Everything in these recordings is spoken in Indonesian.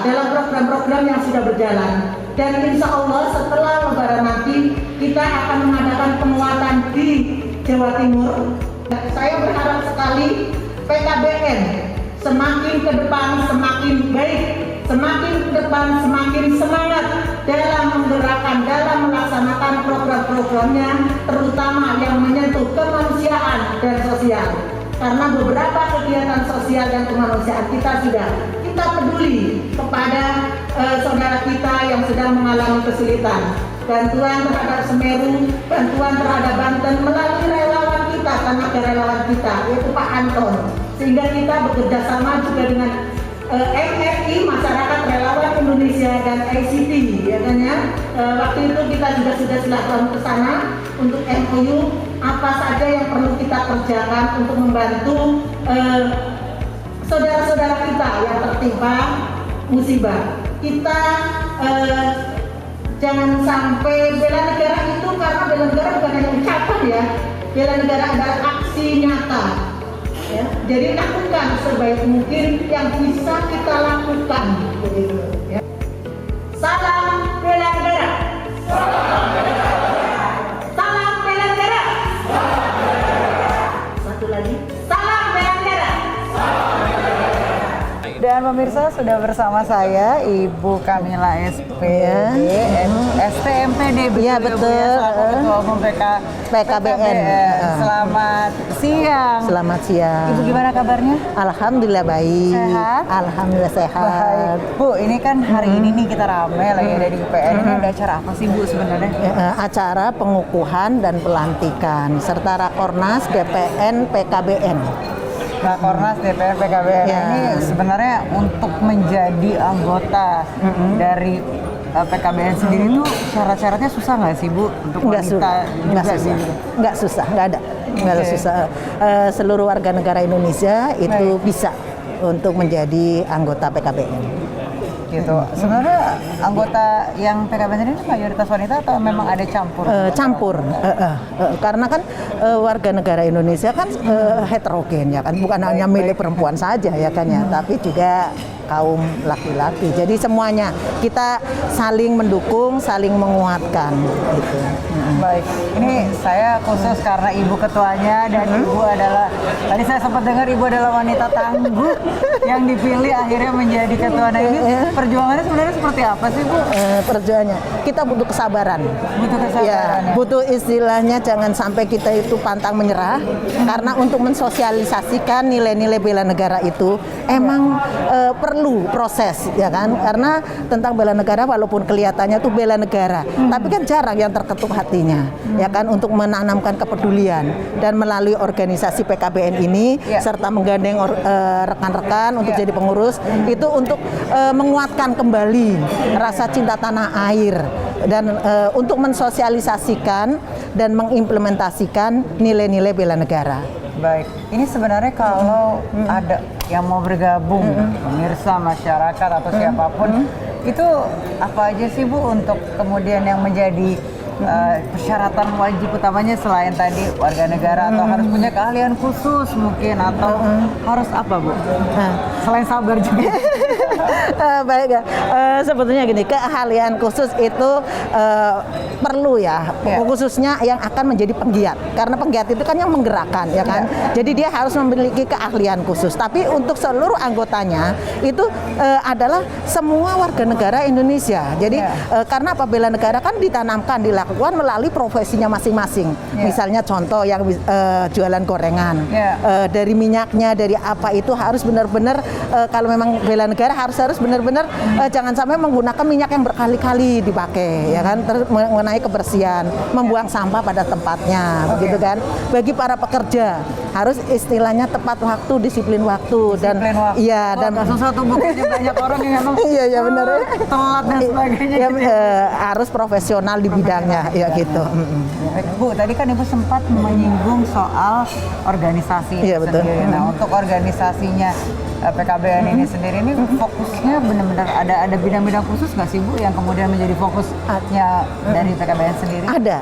dalam program-program yang sudah berjalan. Dan insya Allah setelah Lebaran nanti kita akan mengadakan penguatan di Jawa Timur. Saya berharap sekali PKBN semakin ke depan semakin baik, semakin ke depan semakin semangat dalam menggerakkan, dalam melaksanakan program-programnya, terutama yang menyentuh kemanusiaan dan sosial. Karena beberapa kegiatan sosial dan kemanusiaan kita peduli kepada saudara kita yang sedang mengalami kesulitan. Bantuan terhadap Semeru, bantuan terhadap Banten melalui relawan kita, tenaga relawan kita, yaitu Pak Anton. Sehingga kita bekerja sama juga dengan MRI, Masyarakat Relawan Indonesia, dan ICT, ya kan ya. Waktu itu kita juga sudah silaturahmi ke sana untuk MOU apa saja yang perlu kita kerjakan untuk membantu saudara-saudara kita yang tertimpa musibah. Kita jangan sampai bela negara itu, karena bela negara bukan hanya ucapan ya, bela negara adalah aksi nyata. Ya, jadi lakukan sebaik mungkin yang bisa kita lakukan, begitu. Ya. Salam bela negara. Salam bela negara. Salam bela negara. Salam bela negara. Satu lagi. Salam bela negara. Salam bela negara. Dan pemirsa, sudah bersama saya Ibu Kamila SPD, STMPD, ya betul, Ketua Umum PKBN. Selamat siang. Selamat siang. Ibu gimana kabarnya? Alhamdulillah baik. Sehat? Alhamdulillah sehat. Baik. Bu, ini kan hari ini nih kita rame lagi ada di UPN. Ini ada acara apa sih Bu sebenarnya? Acara pengukuhan dan pelantikan serta Rakornas DPN PKBN. Rakornas DPR PKBN ini sebenarnya untuk menjadi anggota dari PKBN sendiri itu syarat-syaratnya susah nggak sih Bu untuk wanita? Nggak susah, nggak ada. Nggak susah. Seluruh warga negara Indonesia itu bisa untuk menjadi anggota PKBN. Gitu. Sebenarnya anggota yang PKBN ini mayoritas wanita atau memang ada campur? Campur, karena kan warga negara Indonesia kan heterogen ya kan, bukan hanya milik perempuan saja ya kan ya, tapi juga kaum laki-laki. Jadi semuanya kita saling mendukung, saling menguatkan gitu. Baik, ini saya khusus karena Ibu ketuanya dan Ibu adalah, tadi saya sempat dengar Ibu adalah wanita tangguh yang dipilih akhirnya menjadi ketua. Nah ini perjuangannya sebenarnya seperti apa sih Bu? Perjuangannya kita butuh kesabaran. Butuh kesabaran. Ya, butuh istilahnya jangan sampai kita itu pantang menyerah, karena untuk mensosialisasikan nilai-nilai bela negara itu emang perlu proses ya kan, karena tentang bela negara walaupun kelihatannya tuh bela negara, tapi kan jarang yang terketuk hatinya ya kan, untuk menanamkan kepedulian. Dan melalui organisasi PKBN ini serta menggandeng rekan-rekan untuk jadi pengurus itu untuk menguatkan kembali rasa cinta tanah air dan untuk mensosialisasikan dan mengimplementasikan nilai-nilai bela negara. Baik, ini sebenarnya kalau ada yang mau bergabung, pemirsa, masyarakat atau siapapun, itu apa aja sih Bu untuk kemudian yang menjadi persyaratan wajib utamanya selain tadi warga negara, atau harus punya keahlian khusus mungkin, atau harus apa Bu? Selain sabar juga. Baik ya, sebetulnya gini, keahlian khusus itu perlu ya, khususnya yang akan menjadi penggiat, karena penggiat itu kan yang menggerakkan ya kan, jadi dia harus memiliki keahlian khusus. Tapi untuk seluruh anggotanya itu adalah semua warga negara Indonesia. Jadi karena apa, bela negara kan ditanamkan, dilakukan melalui profesinya masing-masing. Misalnya contoh yang jualan gorengan, dari minyaknya, dari apa itu harus benar-benar kalau memang bela negara harus benar-benar jangan sampai menggunakan minyak yang berkali-kali dipakai ya kan, terus mengenai kebersihan, membuang sampah pada tempatnya, begitu kan. Bagi para pekerja harus istilahnya tepat waktu, disiplin waktu, dan iya, dan sesuatu bukannya banyak orang yang emang iya benar telat dan sebagainya ya, gitu. Harus profesional di bidangnya ya gitu. Bu, tadi kan Ibu sempat menyinggung soal organisasi sendiri. Nah, untuk organisasinya PKBN ini sendiri ini fokusnya benar-benar ada bidang-bidang khusus nggak sih Bu yang kemudian menjadi fokusnya dari PKBN sendiri? Ada.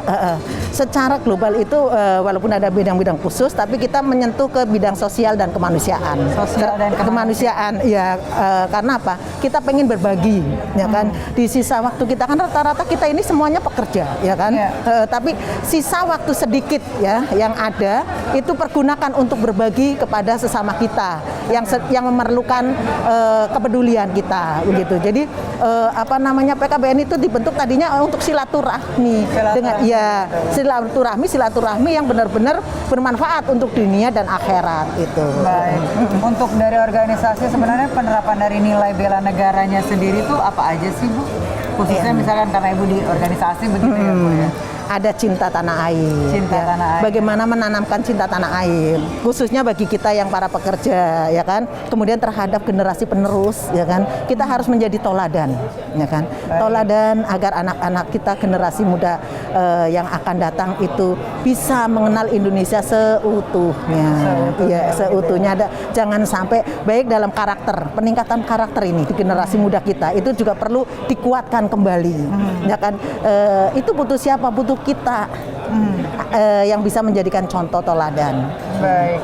Secara global itu walaupun ada bidang-bidang khusus, tapi kita kita menyentuh ke bidang sosial dan kemanusiaan. Sosial dan kemanusiaan, ya karena apa? Kita pengen berbagi, ya kan? Di sisa waktu kita kan rata-rata kita ini semuanya pekerja, ya kan? Tapi sisa waktu sedikit ya yang ada itu pergunakan untuk berbagi kepada sesama kita yang memerlukan kepedulian kita, begitu. Jadi PKBN itu dibentuk tadinya untuk silaturahmi dengan silaturahmi yang benar-benar bermanfaat untuk dunia dan akhirat itu. Baik. Untuk dari organisasi sebenarnya penerapan dari nilai bela negaranya sendiri itu apa aja sih Bu? Khususnya misalkan karena Ibu di organisasi begitu ya Bu ya. Ada cinta tanah air. Tanah air. Bagaimana menanamkan cinta tanah air, khususnya bagi kita yang para pekerja, ya kan. Kemudian terhadap generasi penerus, ya kan. Kita harus menjadi toladan, ya kan. Toladan agar anak-anak kita generasi muda yang akan datang itu bisa mengenal Indonesia seutuhnya. Seutuhnya. Jangan sampai baik dalam karakter, peningkatan karakter ini di generasi muda kita itu juga perlu dikuatkan kembali, ya kan. Itu butuh siapa? Butuh kita yang bisa menjadikan contoh toladan. Baik.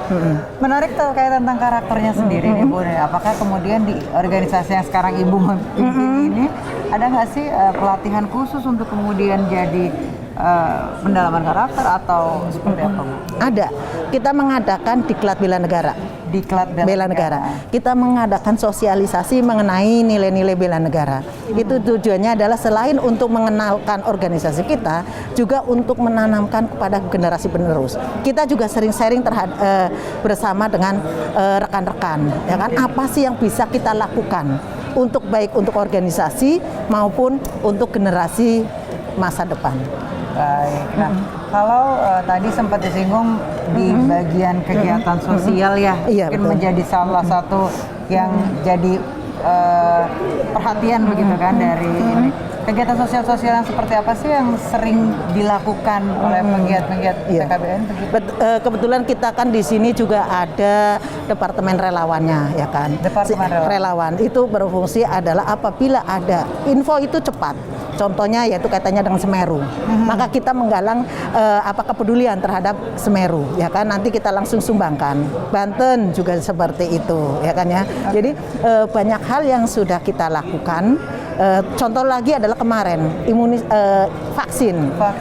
Menarik terkait tentang karakternya sendiri nih Bu. Apakah kemudian di organisasi yang sekarang Ibu memimpin ini ada nggak sih pelatihan khusus untuk kemudian jadi pendalaman karakter atau seperti apa Bu? Ada. Kita mengadakan Diklat Bela Negara. Diklat Bela Negara. Kita mengadakan sosialisasi mengenai nilai-nilai bela negara. Itu tujuannya adalah selain untuk mengenalkan organisasi kita, juga untuk menanamkan kepada generasi penerus. Kita juga sering sharing bersama dengan rekan-rekan, ya kan? Apa sih yang bisa kita lakukan untuk baik untuk organisasi maupun untuk generasi masa depan. Baik. Nah, kalau tadi sempat disinggung di bagian kegiatan sosial ya, mungkin menjadi salah satu yang jadi perhatian begitu kan dari ini. Kegiatan sosial-sosial yang seperti apa sih yang sering dilakukan oleh pegiat-pegiat PKBN? Kebetulan kita kan di sini juga ada departemen relawannya, ya kan. Departemen relawan itu berfungsi adalah apabila ada info itu cepat. Contohnya yaitu kaitannya dengan Semeru. Maka kita menggalang kepedulian terhadap Semeru, ya kan. Nanti kita langsung sumbangkan. Banten juga seperti itu, ya kan ya. Jadi banyak hal yang sudah kita lakukan. Contoh lagi adalah kemarin vaksin.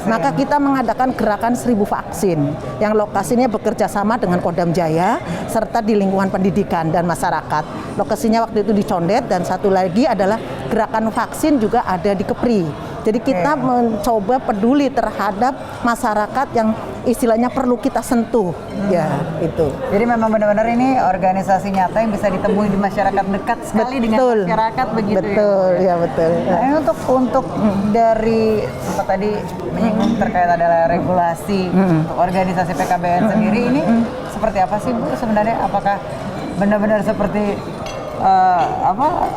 Maka kita mengadakan gerakan 1000 vaksin yang lokasinya bekerja sama dengan Kodam Jaya serta di lingkungan pendidikan dan masyarakat. Lokasinya waktu itu di Condet, dan satu lagi adalah gerakan vaksin juga ada di Kepri. Jadi kita mencoba peduli terhadap masyarakat yang istilahnya perlu kita sentuh, ya itu. Jadi memang benar-benar ini organisasi nyata yang bisa ditemui di masyarakat, dekat sekali dengan masyarakat begitu. Betul, ya betul. Nah, ini untuk dari sempat tadi menyinggung terkait adalah regulasi untuk organisasi PKBN sendiri ini seperti apa sih Bu sebenarnya? Apakah benar-benar seperti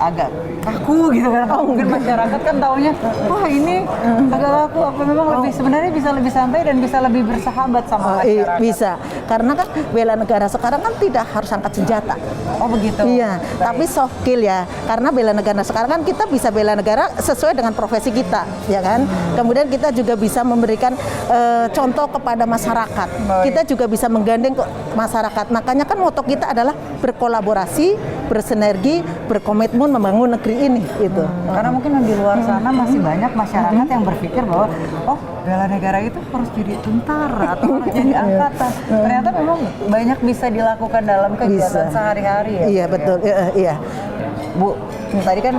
agak kaku gitu kan? Mungkin masyarakat kan taunya wah ini agak kaku, apa memang lebih sebenarnya bisa lebih santai dan bisa lebih bersahabat sama masyarakat? Bisa, karena kan bela negara sekarang kan tidak harus angkat senjata. Oh begitu? Iya, tapi soft skill ya, karena bela negara sekarang kan kita bisa bela negara sesuai dengan profesi kita, ya kan. Kemudian kita juga bisa memberikan contoh kepada masyarakat. Kita juga bisa menggandeng ke masyarakat. Makanya kan moto kita adalah berkolaborasi, bersinergi, berkomitmen membangun negeri ini gitu. Karena mungkin di luar sana masih banyak masyarakat yang berpikir bahwa bela negara itu harus jadi tentara atau harus jadi angkatan. Ternyata memang banyak bisa dilakukan dalam kegiatan sehari-hari ya. Iya betul. Iya. Bu, tadi kan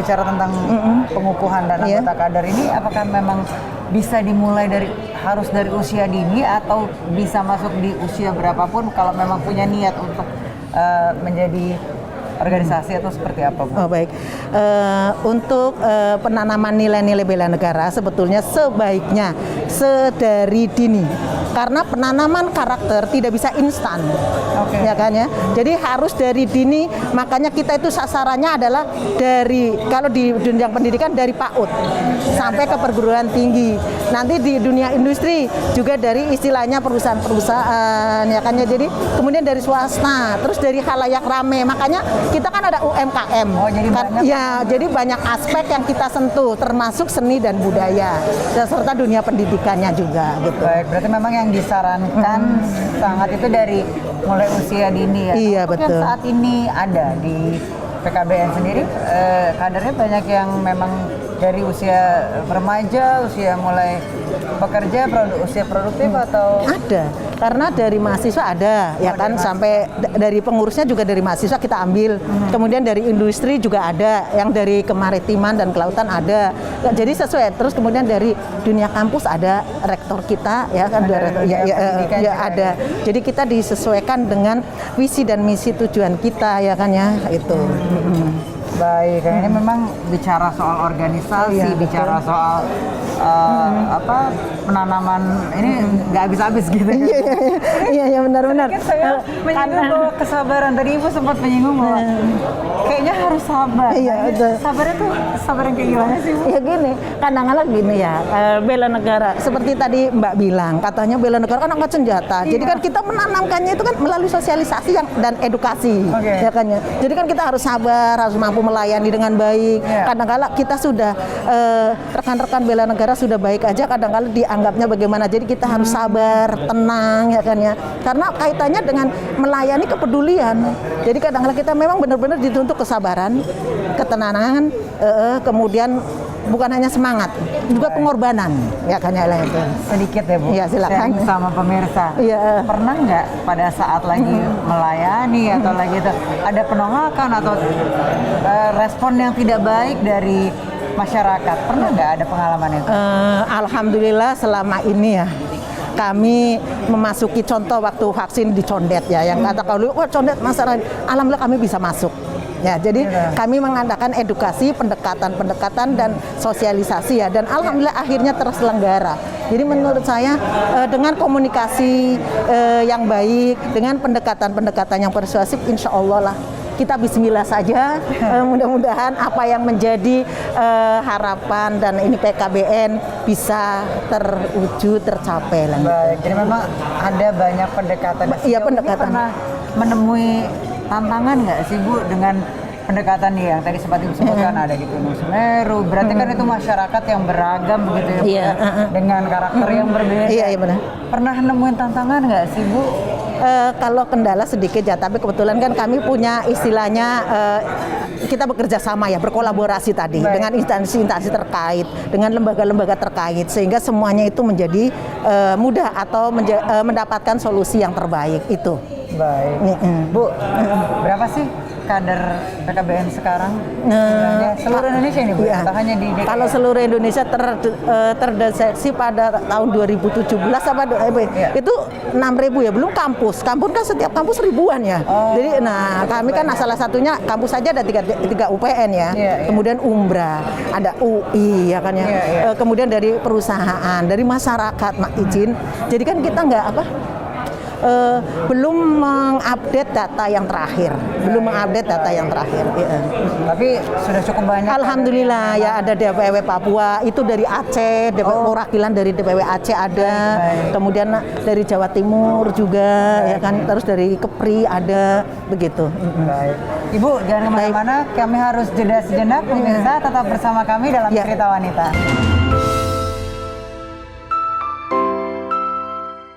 bicara tentang pengukuhan dan anggota kader ini, apakah memang bisa dimulai harus dari usia dini atau bisa masuk di usia berapapun kalau memang punya niat untuk menjadi organisasi atau seperti apa Bu? Oh baik, untuk penanaman nilai-nilai bela negara sebetulnya sebaiknya sedari dini, karena penanaman karakter tidak bisa instan, ya kan ya. Jadi harus dari dini, makanya kita itu sasarannya adalah dari, kalau di dunia pendidikan dari PAUD sampai ke perguruan tinggi, nanti di dunia industri juga dari istilahnya perusahaan-perusahaan, ya kan ya. Jadi kemudian dari swasta, terus dari khalayak rame, makanya kita kan ada UMKM. Oh, jadi banyak. Ya, jadi banyak aspek yang kita sentuh, termasuk seni dan budaya, serta dunia pendidikannya juga gitu. Baik, berarti memang yang yang disarankan sangat itu dari mulai usia dini ya. Iya, Untuk betul. yang saat ini ada di PKBN sendiri, kadernya banyak yang memang dari usia remaja, usia mulai bekerja, usia produktif atau Ada, karena dari mahasiswa ada, ya kan, sampai dari pengurusnya juga dari mahasiswa kita ambil. Kemudian dari industri juga ada, yang dari kemaritiman dan kelautan ada. Ya, jadi sesuai. Terus kemudian dari dunia kampus ada rektor kita, ya kan, ada. Jadi kita disesuaikan dengan visi dan misi tujuan kita, ya kan ya, itu. baik. Ini memang bicara soal organisasi, Iya, bicara soal penanaman ini nggak habis-habis gitu. Iya, benar-benar. Kan saya menyinggung bahwa kesabaran, tadi Ibu sempat menyinggung bahwa kayaknya harus sabar. Iya, betul. Sabarnya tuh sabar yang kayak gimana sih, Bu? Ya gini, kadang-kadang gini ya, bela negara. Seperti tadi Mbak bilang, katanya bela negara kan angkat senjata. Jadi kan kita menanamkannya itu kan melalui sosialisasi dan edukasi, ya kan ya. Jadi kan kita harus sabar, harus mampu melayani dengan baik. Kadang-kadang kita sudah rekan-rekan bela negara sudah baik aja, kadang-kadang dianggapnya bagaimana. Jadi kita harus sabar, tenang, ya kan ya. Karena kaitannya dengan melayani kepedulian. Jadi kadang-kadang kita memang benar-benar dituntut kesabaran, ketenangan, kemudian bukan hanya semangat, juga pengorbanan, ya kan ya lah itu. Sedikit ya, Bu. Iya, silakan. Sharing sama pemirsa. Iya. Pernah nggak pada saat lagi melayani atau lagi itu ada penolakan atau respon yang tidak baik dari masyarakat? Pernah nggak ada pengalaman itu? Alhamdulillah selama ini ya kami memasuki contoh waktu vaksin di Condet ya, yang kata kalau wah Condet masyarakat, alhamdulillah kami bisa masuk. Ya, jadi kami mengadakan edukasi, pendekatan dan sosialisasi ya, dan alhamdulillah akhirnya terselenggara. Jadi menurut saya dengan komunikasi yang baik, dengan pendekatan yang persuasif, insya Allah lah kita bismillah saja. Mudah-mudahan apa yang menjadi harapan dan ini PKBN bisa terwujud, tercapai lah. Baik, jadi memang ada banyak pendekatan. Iya, Sejauh ini pendekatan. Pernah menemui tantangan nggak sih, Bu, dengan pendekatan nih yang tadi sempat disebutkan ada di Gunung Semeru, berarti kan itu masyarakat yang beragam begitu ya, Bu, Iya, dengan karakter yang berbeda. Iya, benar. Pernah nemuin tantangan nggak sih, Bu? Kalau kendala sedikit ya, tapi kebetulan kan kami punya istilahnya kita bekerja sama ya, berkolaborasi tadi dengan instansi-instansi terkait, dengan lembaga-lembaga terkait, sehingga semuanya itu menjadi mudah atau mendapatkan solusi yang terbaik itu. Baik. Bu, berapa sih kader PKBN sekarang? Seluruh Indonesia ini, Bu? Iya. Atau hanya di DKI? Kalau seluruh Indonesia terdeteksi pada tahun 2017 itu 6.000 ya, belum kampus. Kampus kan setiap kampus ribuan ya. Jadi kami kan salah satunya kampus saja ada tiga UPN ya. Kemudian Umbra, ada UI ya kan ya. Kemudian dari perusahaan, dari masyarakat izin. Jadi kan kita belum mengupdate data yang terakhir, ya. Tapi sudah cukup banyak. Alhamdulillah ya, ada DPW Papua itu dari Aceh, perwakilan dari DPW Aceh ada, kemudian dari Jawa Timur juga, ya kan, terus dari Kepri ada, begitu. Baik. Ibu jangan kemana-mana, kami harus jeda sejenak, pemirsa tetap bersama kami dalam Cerita Wanita.